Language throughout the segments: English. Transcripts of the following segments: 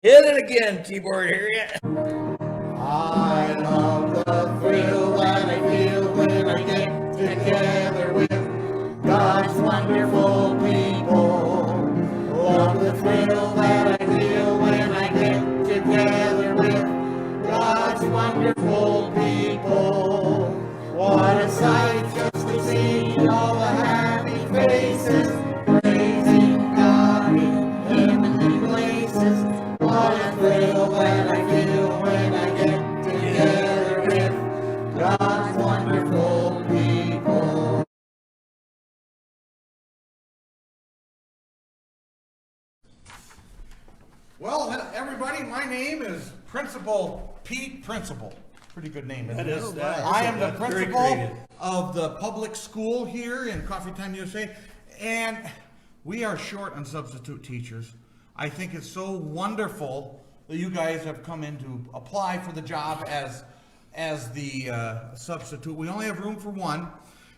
Hit it again, keyboard Harriet. I love the thrill that I feel when I get together with God's wonderful people. Love the thrill that I feel when I get together with God's wonderful people. What a sight just to see all the happy faces praising God in heavenly places. What a thrill that I feel when I get together with God's wonderful people. Well, everybody, my name is Principal Pete Principal. Pretty good name, isn't it? I am the principal of the public school here in Coffee Time USA, and we are short on substitute teachers. I think it's so wonderful that you guys have come in to apply for the job as the substitute. We only have room for one,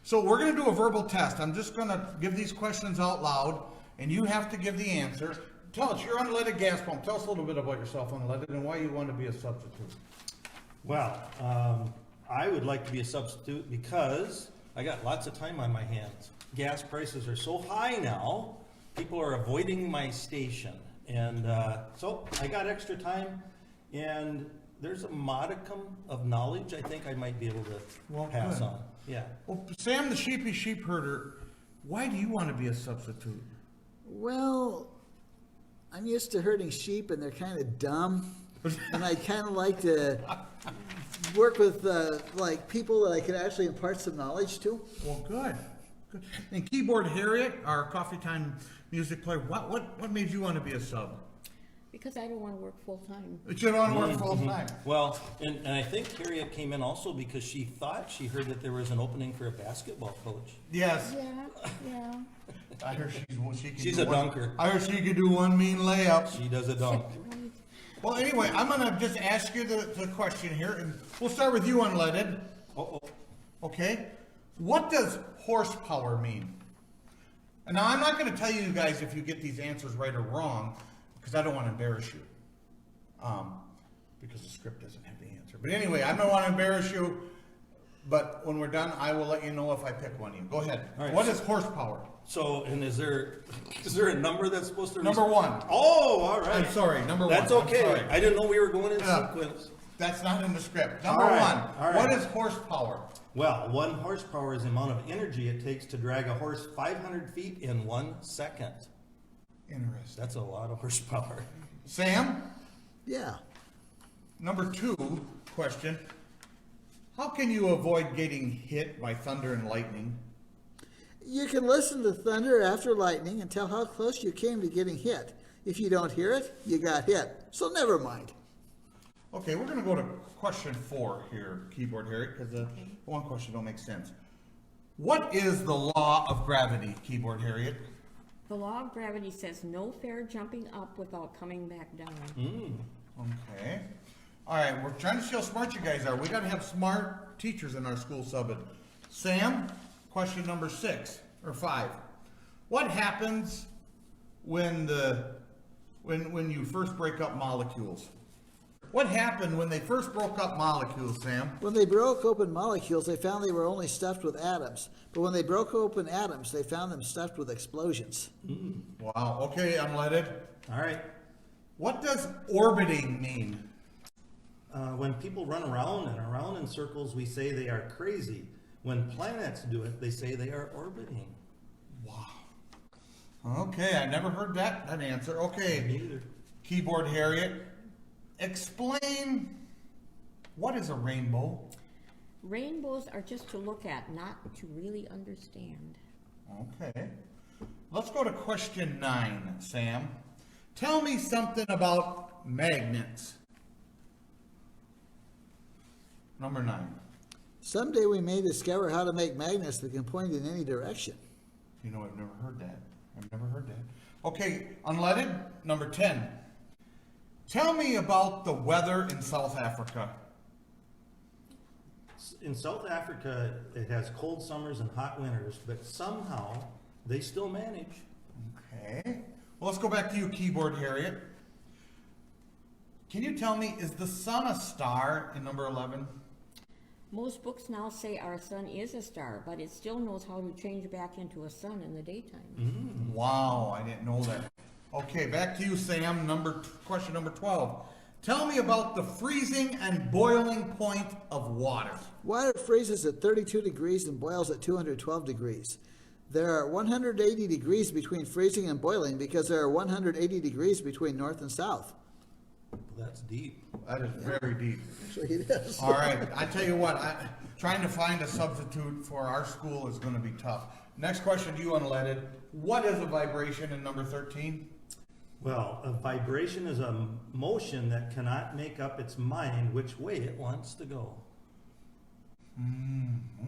so we're going to do a verbal test. I'm just going to give these questions out loud, and you have to give the answer. Tell us, you're unleaded gas pump. Tell us a little bit about yourself, unleaded, and why you want to be a substitute. Well, I would like to be a substitute because I got lots of time on my hands. Gas prices are so high now, people are avoiding my station. And so I got extra time, and there's a modicum of knowledge I think I might be able to pass good. on. Yeah. Well, Sam, the sheepy sheep herder, why do you want to be a substitute? Well, I'm used to herding sheep and they're kind of dumb. And I'd kind of like to work with like people that I could actually impart some knowledge to. Well, good. Good. And Keyboard Harriet, our Coffee Time music player, what made you want to be a sub? Because I don't want to work full-time. You don't want to work full time. Well, and I think Harriet came in also because she thought she heard that there was an opening for a basketball coach. Yes. Yeah. I heard She's a dunker. I heard she could do one mean layup. She does a dunk. Well, anyway, I'm going to just ask you the question here, and we'll start with you, unleaded. Uh-oh. Okay? What does horsepower mean? And now, I'm not going to tell you guys if you get these answers right or wrong, because I don't want to embarrass you. Because the script doesn't have the answer. But anyway, I don't want to embarrass you, but when we're done, I will let you know if I pick one of you. Go ahead. All right. What is horsepower? So, and is there a number that's supposed to... Number one. Oh, all right. I'm sorry, number one. That's I'm okay. sorry. I didn't know we were going in Yeah. sequence. That's not in the script. Number All right, one. all right. What is horsepower? Well, 1 horsepower is the amount of energy it takes to drag a horse 500 feet in 1 second. Interesting. That's a lot of horsepower. Sam, Yeah. number two question. How can you avoid getting hit by thunder and lightning? You can listen to thunder after lightning and tell how close you came to getting hit. If you don't hear it, you got hit. So never mind. Okay, we're going to go to question 4 here, Keyboard Harriet, because the one question don't make sense. What is the law of gravity, Keyboard Harriet? The law of gravity says no fair jumping up without coming back down. Okay. All right, we're trying to see how smart you guys are. We got to have smart teachers in our school subbing. Sam, question number 6 or 5. What happens when you first break up molecules? What happened when they first broke up molecules, Sam? When they broke open molecules, they found they were only stuffed with atoms. But when they broke open atoms, they found them stuffed with explosions. Wow. Okay, unleaded. All right. What does orbiting mean? When people run around and around in circles, we say they are crazy. When planets do it, they say they are orbiting. Wow. Okay, I never heard that answer. Me Okay, either. Keyboard Harriet, explain what is a rainbow? Rainbows are just to look at, not to really understand. Okay. Let's go to question 9, Sam. Tell me something about magnets. Number 9. Someday we may discover how to make magnets that can point in any direction. You know, I've never heard that. I've never heard that. Okay, unleaded, number 10. Tell me about the weather in South Africa. In South Africa, it has cold summers and hot winters, but somehow they still manage. Okay. Well, let's go back to you, Keyboard Harriet. Can you tell me, is the sun a star in number 11? Most books now say our sun is a star, but it still knows how to change back into a sun in the daytime. Wow, I didn't know that. Okay, back to you, Sam. Question number 12. Tell me about the freezing and boiling point of water. Water freezes at 32 degrees and boils at 212 degrees. There are 180 degrees between freezing and boiling because there are 180 degrees between north and south. That's deep. That is very deep. Actually, it is. All right, I tell you what, trying to find a substitute for our school is going to be tough. Next question to you, Unleaded. What is a vibration in number 13? Well, a vibration is a motion that cannot make up its mind which way it wants to go.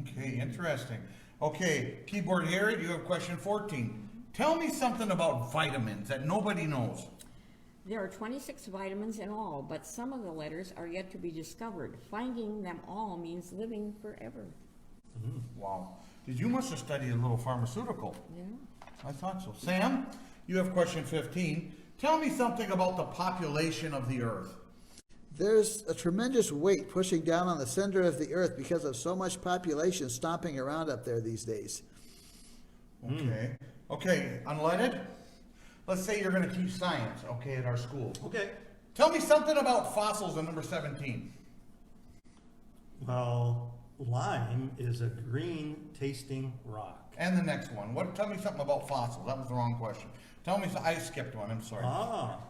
Okay, interesting. Okay, Keyboard Harriet, you have question 14. Tell me something about vitamins that nobody knows. There are 26 vitamins in all, but some of the letters are yet to be discovered. Finding them all means living forever. Wow. You must have studied a little pharmaceutical. Yeah. I thought so. Sam, you have question 15. Tell me something about the population of the Earth. There's a tremendous weight pushing down on the center of the earth because of so much population stomping around up there these days. Okay. Okay, Unleaded. Let's say you're going to teach science, okay, at our school. Okay. Tell me something about fossils in number 17. Well, lime is a green tasting rock. And the next one. Tell me something about fossils. That was the wrong question. Tell me, I skipped one, I'm sorry.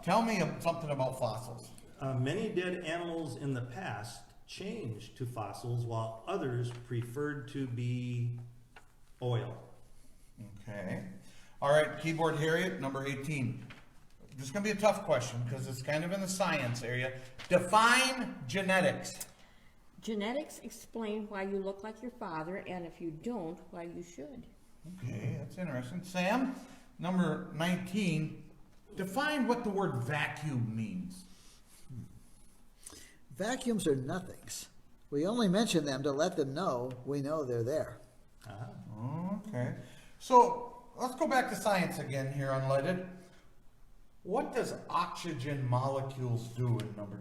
Tell me something about fossils. Many dead animals in the past changed to fossils while others preferred to be oil. Okay. All right, Keyboard Harriet, number 18. This is going to be a tough question because it's kind of in the science area. Define genetics. Genetics explain why you look like your father, and if you don't, why you should. Okay, that's interesting. Sam, number 19. Define what the word vacuum means. Vacuums are nothings. We only mention them to let them know we know they're there. Okay. So let's go back to science again here, Unleaded. What does oxygen molecules do in number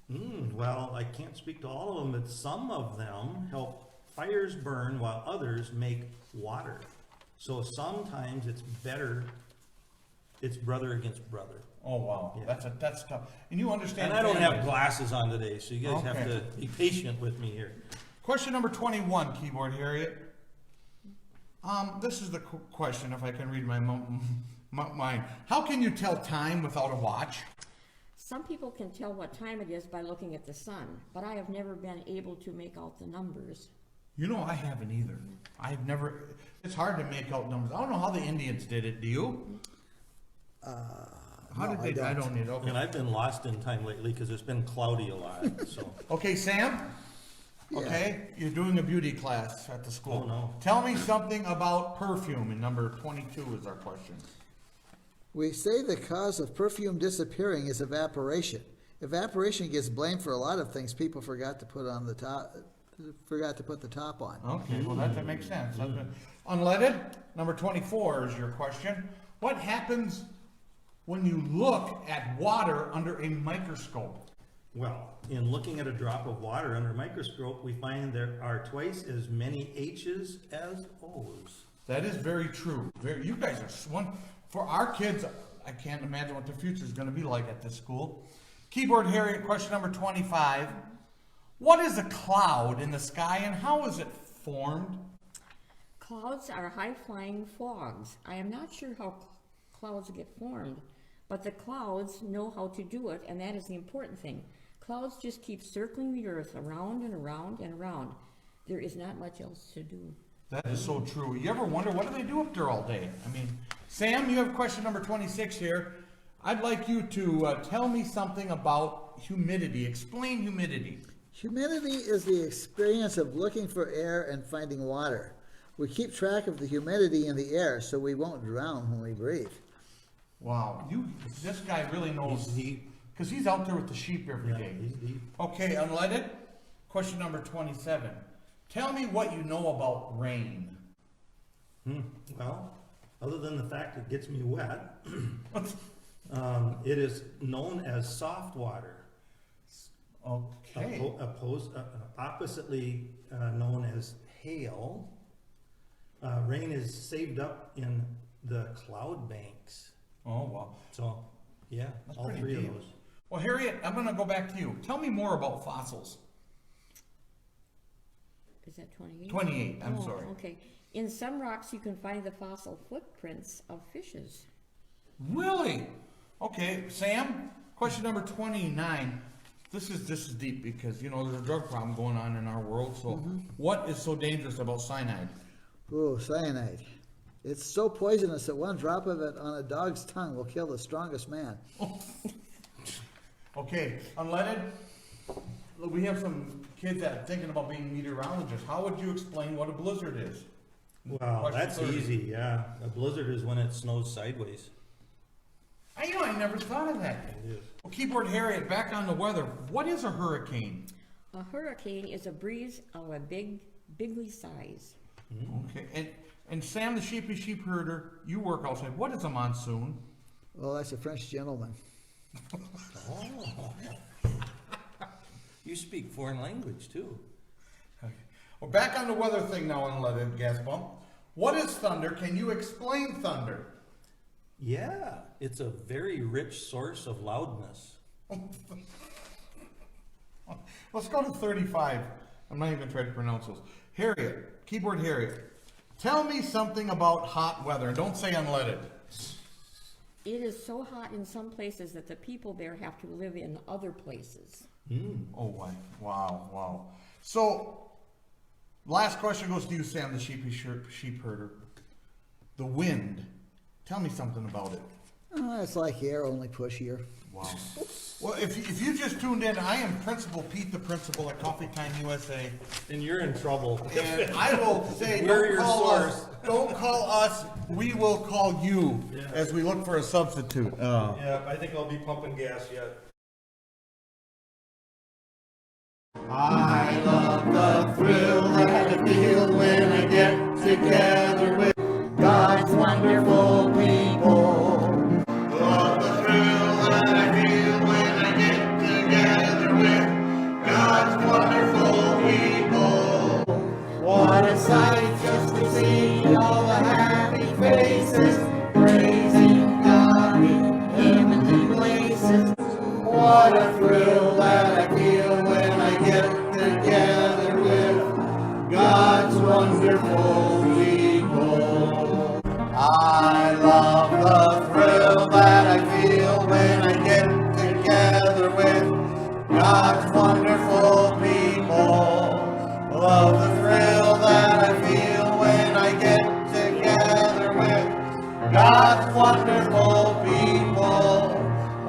20? Well, I can't speak to all of them, but some of them help fires burn while others make water. So sometimes it's better, it's brother against brother. Oh, wow. Yeah. That's tough. And you understand. And I don't have families. glasses on today, so you guys have Okay. to be patient with me here. Question number 21, Keyboard Harriet. This is the question, if I can read my mind. How can you tell time without a watch? Some people can tell what time it is by looking at the sun, but I have never been able to make out the numbers. You know, I haven't either. It's hard to make out numbers. I don't know how the Indians did it. Do you? How No, did they? I don't need. Okay. And I've been lost in time lately because it's been cloudy a lot, so. Okay, Sam. Yeah. Okay, you're doing a beauty class at the school. Oh, no. Tell me something about perfume. In number 22 is our question. We say the cause of perfume disappearing is evaporation. Evaporation gets blamed for a lot of things people forgot to put on the top, forgot to put the top on. Okay, well that makes sense. Unleaded, number 24 is your question. What happens when you look at water under a microscope? Well, in looking at a drop of water under a microscope, we find there are twice as many H's as O's. That is very true. You guys are one for our kids. I can't imagine what the future is going to be like at this school. Keyboard Harriet, question number 25. What is a cloud in the sky and how is it formed? Clouds are high-flying fogs. I am not sure how clouds get formed, but the clouds know how to do it, and that is the important thing. Clouds just keep circling the earth around and around and around. There is not much else to do. That is so true. You ever wonder what do they do up there all day? I mean, Sam, you have question number 26 here. I'd like you to tell me something about humidity. Explain humidity. Humidity is the experience of looking for air and finding water. We keep track of the humidity in the air so we won't drown when we breathe. Wow, this guy really knows. He's deep. Because he's out there with the sheep every day. He's deep. Okay, Unleaded. Question number 27. Tell me what you know about rain. Well, other than the fact it gets me wet, it is known as soft water. Okay. Oppositely known as hail. Rain is saved up in the cloud banks. Oh, wow. So, yeah, That's all pretty three deep. of those. Well, Harriet, I'm gonna go back to you. Tell me more about fossils. Is that 28? 28, I'm Oh, sorry. Okay. In some rocks, you can find the fossil footprints of fishes. Really? Okay, Sam, question number 29. This is deep because, you know, there's a drug problem going on in our world. So what is so dangerous about cyanide? Oh, cyanide. It's so poisonous that one drop of it on a dog's tongue will kill the strongest man. Okay, unleaded. We have some kids that are thinking about being meteorologists. How would you explain what a blizzard is? Wow, Question that's 30. easy, yeah. A blizzard is when it snows sideways. I never thought of that. It is. Well, Keyboard Harriet, back on the weather. What is a hurricane? A hurricane is a breeze of a bigly size. Okay, and Sam, the sheep herder, you work outside. What is a monsoon? Well, that's a French gentleman. Oh. You speak foreign language too. Okay. Well, back on the weather thing now, unleaded gas pump. What is thunder? Can you explain thunder? Yeah, it's a very rich source of loudness. Let's go to 35. I'm not even going to try to pronounce those. Harriet, Keyboard Harriet, tell me something about hot weather. And don't say unleaded. It is so hot in some places that the people there have to live in other places. Oh, wow. So, last question goes to you, Sam, the sheep herder. The wind. Tell me something about it. Oh, it's like air, only pushier. Wow. Well, if you just tuned in, I am Principal Pete, the principal at Coffee Time USA. And you're in trouble. And I will say, We're don't your call us. source. Don't call us. We will call you Yeah. as we look for a substitute. Yeah, I think I'll be pumping gas yet. I love the thrill that I feel when I get together with God's wonderful people. Love the thrill that I feel when I get together with God's wonderful people. What a sight just to see all the happy faces praising God in heavenly places. What a thrill that I feel when I get together with God's wonderful people. I love the thrill that I feel when I get together with God's wonderful people. Love the thrill that I feel when I get together with God's wonderful people.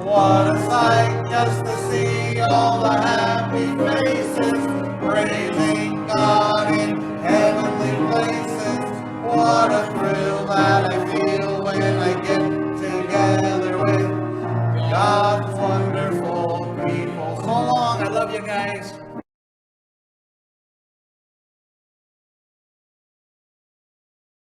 What a sight just to see all the happy faces praising God in heavenly places. What a thrill that I feel when I get together with God's wonderful people. So long, I love you guys.